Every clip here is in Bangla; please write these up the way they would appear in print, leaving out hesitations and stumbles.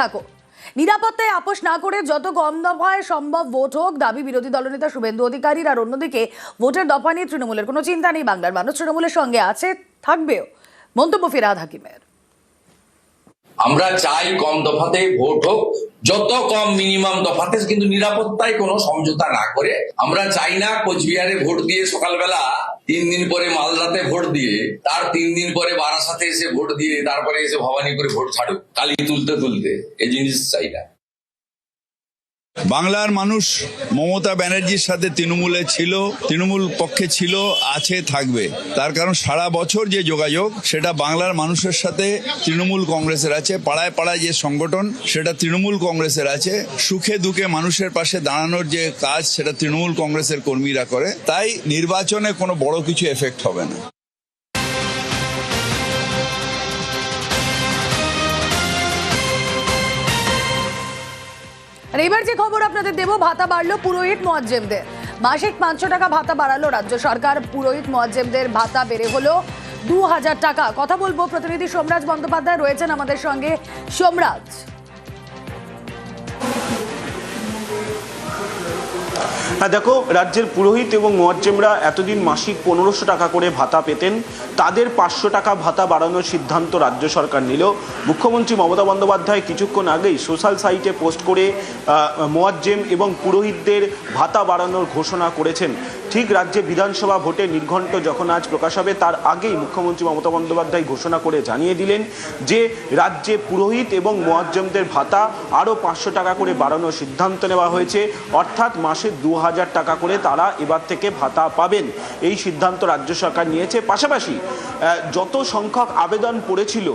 থাকো। নিরাপত্তায় আপোষ না করে যত কম দফায় সম্ভব ভোট হোক, দাবি বিরোধী দলনেতা শুভেন্দু অধিকারীর। আর অন্যদিকে ভোটের দফা নিয়ে তৃণমূলের কোনো চিন্তা নেই, বাংলার মানুষ তৃণমূলের সঙ্গে আছে, থাকবেও। মন্তব্য ফিরহাদ হাকিমের। আমরা চাই কম দফাতে ভোট হোক, যত কম মিনিমাম দফাতে, কিন্তু নিরাপত্তায় কোনো সমঝোতা না করে। আমরা চাই না কোচবিহারে ভোট দিয়ে সকালবেলা 3 দিন পরে মালদাতে ভোট দিয়ে, তার 3 দিন পরে বারাসাতে এসে ভোট দিয়ে, তারপরে এসে ভবানীপুরে ভোট ছাড়ুক কালি তুলতে তুলতে। এই জিনিস চাই না। বাংলার মানুষ মমতা ব্যানার্জির সাথে তৃণমূলে ছিল, তৃণমূল পক্ষে ছিল, আছে, থাকবে। তার কারণ সারা বছর যে যোগাযোগ সেটা বাংলার মানুষের সাথে তৃণমূল কংগ্রেসের আছে। পাড়ায় পাড়ায় যে সংগঠন সেটা তৃণমূল কংগ্রেসের আছে। সুখে দুঃখে মানুষের পাশে দাঁড়ানোর যে কাজ সেটা তৃণমূল কংগ্রেসের কর্মীরা করে। তাই নির্বাচনে কোনো বড় কিছু এফেক্ট হবে না। আর এবার যে খবর আপনাদের দেব, ভাতা বাড়লো পুরোহিত মুয়াজ্জেমদের। মাসিক 500 টাকা ভাতা বাড়ালো রাজ্য সরকার। পুরোহিত মুয়াজ্জেমদের ভাতা বেড়ে হলো 2000 টাকা। কথা বলবো, প্রতিনিধি সোমরাজ বন্দ্যোপাধ্যায় রয়েছেন আমাদের সঙ্গে। সোমরাজ, হ্যাঁ দেখো, রাজ্যের পুরোহিত এবং মুয়াজ্জেমরা এতদিন মাসিক 1500 টাকা করে ভাতা পেতেন। তাদের 500 টাকা ভাতা বাড়ানোর সিদ্ধান্ত রাজ্য সরকার নিল। মুখ্যমন্ত্রী মমতা বন্দ্যোপাধ্যায় কিছুক্ষণ আগেই সোশ্যাল সাইটে পোস্ট করে মুয়াজ্জেম এবং পুরোহিতদের ভাতা বাড়ানোর ঘোষণা করেছেন। ঠিক রাজ্যে বিধানসভা ভোটে নির্ঘণ্ট যখন আজ প্রকাশ হবে, তার আগেই মুখ্যমন্ত্রী মমতা বন্দ্যোপাধ্যায় ঘোষণা করে জানিয়ে দিলেন যে রাজ্যে পুরোহিত এবং মুয়াজ্জেমদের ভাতা আরও 500 টাকা করে বাড়ানোর সিদ্ধান্ত নেওয়া হয়েছে। অর্থাৎ মাসে 2000 টাকা করে তারা এবার থেকে ভাতা পাবেন। এই সিদ্ধান্ত রাজ্য সরকার নিয়েছে। পাশাপাশি যত সংখ্যক আবেদন পড়েছিল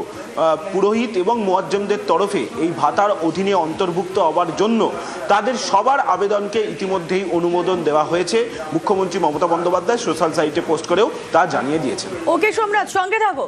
পুরোহিত এবং মুয়াজ্জেমদের তরফে এই ভাতার অধীনে অন্তর্ভুক্ত হওয়ার জন্য, তাদের সবার আবেদনকে ইতিমধ্যেই অনুমোদন দেওয়া হয়েছে। মুখ্যমন্ত্রী মমতা বন্দ্যোপাধ্যায় সোশ্যাল সাইটে পোস্ট করেও তা জানিয়ে দিয়েছেন। ওকে সোমরাজ, সঙ্গে থাকো।